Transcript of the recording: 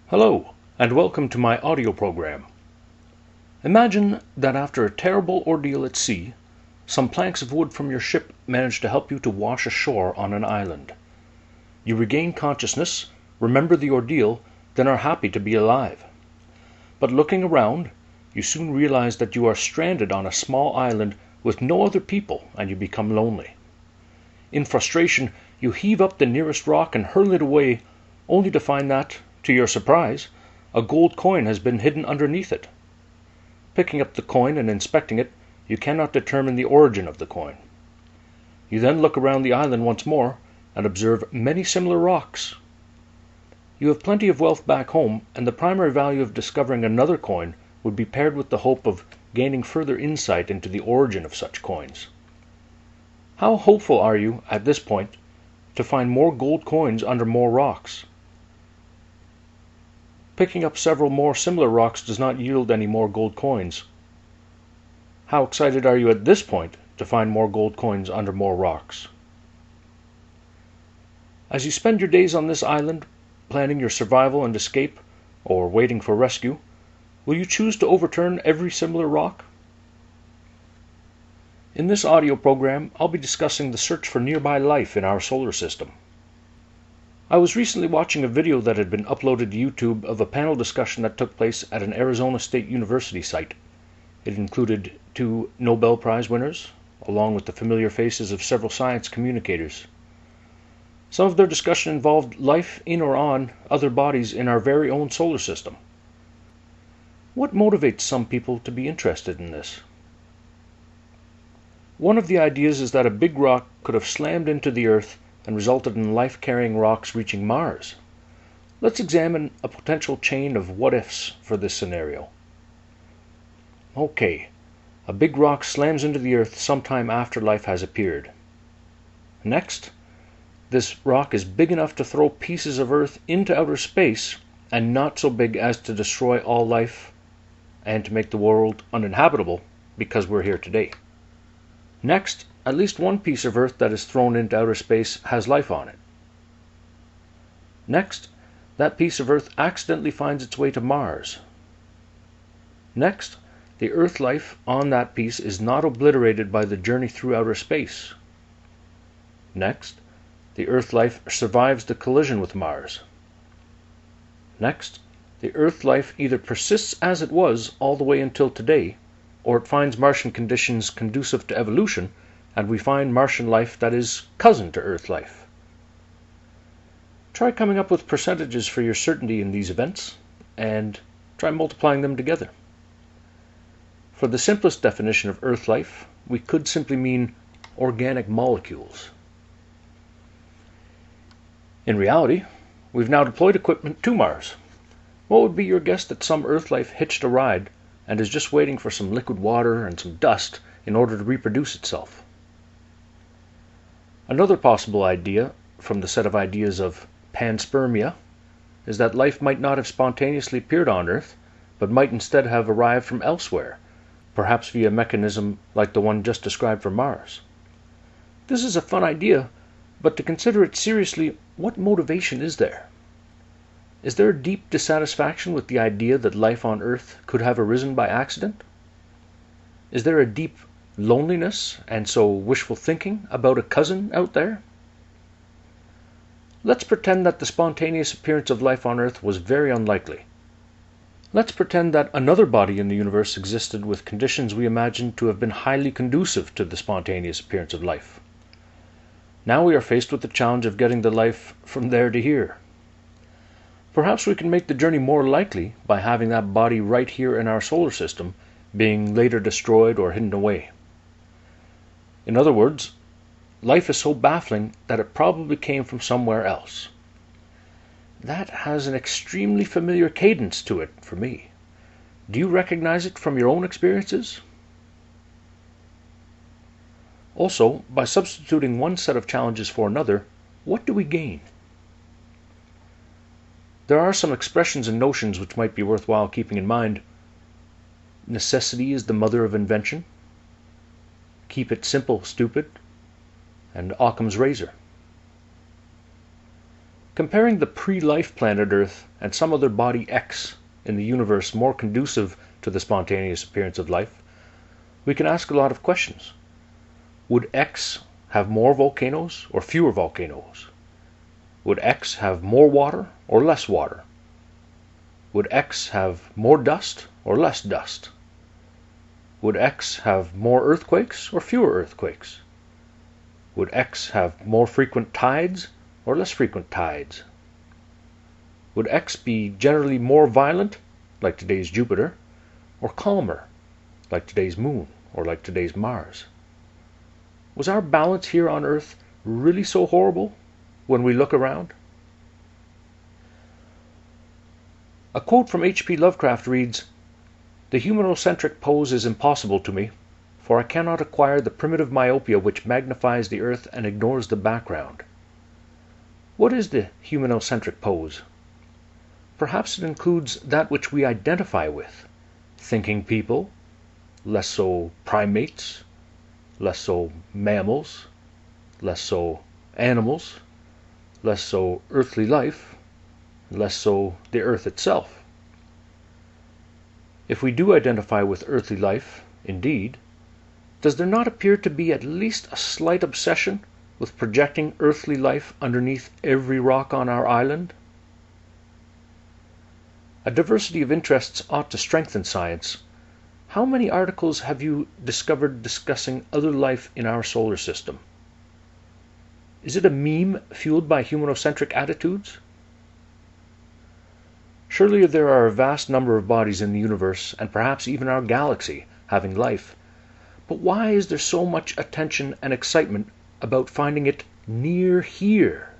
Hello, and welcome to my audio program. Imagine that after a terrible ordeal at sea, some planks of wood from your ship manage to help you to wash ashore on an island. You regain consciousness, remember the ordeal, then are happy to be alive. But looking around, you soon realize that you are stranded on a small island with no other people, and you become lonely. In frustration, you heave up the nearest rock and hurl it away, only to find that, to your surprise, a gold coin has been hidden underneath it. Picking up the coin and inspecting it, you cannot determine the origin of the coin. You then look around the island once more and observe many similar rocks. You have plenty of wealth back home, and the primary value of discovering another coin would be paired with the hope of gaining further insight into the origin of such coins. How hopeful are you, at this point, to find more gold coins under more rocks? Picking up several more similar rocks does not yield any more gold coins. How excited are you at this point to find more gold coins under more rocks? As you spend your days on this island, planning your survival and escape, or waiting for rescue, will you choose to overturn every similar rock? In this audio program, I'll be discussing the search for nearby life in our solar system. I was recently watching a video that had been uploaded to YouTube of a panel discussion that took place at an Arizona State University site. It included 2 Nobel Prize winners, along with the familiar faces of several science communicators. Some of their discussion involved life in or on other bodies in our very own solar system. What motivates some people to be interested in this? One of the ideas is that a big rock could have slammed into the Earth and resulted in life-carrying rocks reaching Mars. Let's examine a potential chain of what-ifs for this scenario. Okay, a big rock slams into the Earth sometime after life has appeared. Next, this rock is big enough to throw pieces of Earth into outer space, and not so big as to destroy all life and to make the world uninhabitable because we're here today. Next, at least one piece of Earth that is thrown into outer space has life on it. Next, that piece of Earth accidentally finds its way to Mars. Next, the Earth life on that piece is not obliterated by the journey through outer space. Next, the Earth life survives the collision with Mars. Next, the Earth life either persists as it was all the way until today, or it finds Martian conditions conducive to evolution, and we find Martian life that is cousin to Earth life. Try coming up with percentages for your certainty in these events, and try multiplying them together. For the simplest definition of Earth life, we could simply mean organic molecules. In reality, we've now deployed equipment to Mars. What would be your guess that some Earth life hitched a ride and is just waiting for some liquid water and some dust in order to reproduce itself? Another possible idea from the set of ideas of panspermia is that life might not have spontaneously appeared on Earth, but might instead have arrived from elsewhere, perhaps via a mechanism like the one just described for Mars. This is a fun idea, but to consider it seriously, what motivation is there? Is there a deep dissatisfaction with the idea that life on Earth could have arisen by accident? Is there a deep loneliness and so wishful thinking about a cousin out there? Let's pretend that the spontaneous appearance of life on Earth was very unlikely. Let's pretend that another body in the universe existed with conditions we imagine to have been highly conducive to the spontaneous appearance of life. Now we are faced with the challenge of getting the life from there to here. Perhaps we can make the journey more likely by having that body right here in our solar system being later destroyed or hidden away. In other words, life is so baffling that it probably came from somewhere else. That has an extremely familiar cadence to it for me. Do you recognize it from your own experiences? Also, by substituting one set of challenges for another, what do we gain? There are some expressions and notions which might be worthwhile keeping in mind. Necessity is the mother of invention. Keep it simple, stupid. And Occam's razor. Comparing the pre-life planet Earth and some other body X in the universe more conducive to the spontaneous appearance of life, we can ask a lot of questions. Would X have more volcanoes or fewer volcanoes? Would X have more water or less water? Would X have more dust or less dust? Would X have more earthquakes or fewer earthquakes? Would X have more frequent tides or less frequent tides? Would X be generally more violent, like today's Jupiter, or calmer, like today's Moon or like today's Mars? Was our balance here on Earth really so horrible when we look around? A quote from H.P. Lovecraft reads, "The humanocentric pose is impossible to me, for I cannot acquire the primitive myopia which magnifies the earth and ignores the background." What is the humanocentric pose? Perhaps it includes that which we identify with: thinking people, less so primates, less so mammals, less so animals, less so earthly life, less so the earth itself. If we do identify with earthly life, indeed, does there not appear to be at least a slight obsession with projecting earthly life underneath every rock on our island? A diversity of interests ought to strengthen science. How many articles have you discovered discussing other life in our solar system? Is it a meme fueled by humanocentric attitudes? Surely there are a vast number of bodies in the universe, and perhaps even our galaxy, having life. But why is there so much attention and excitement about finding it near here?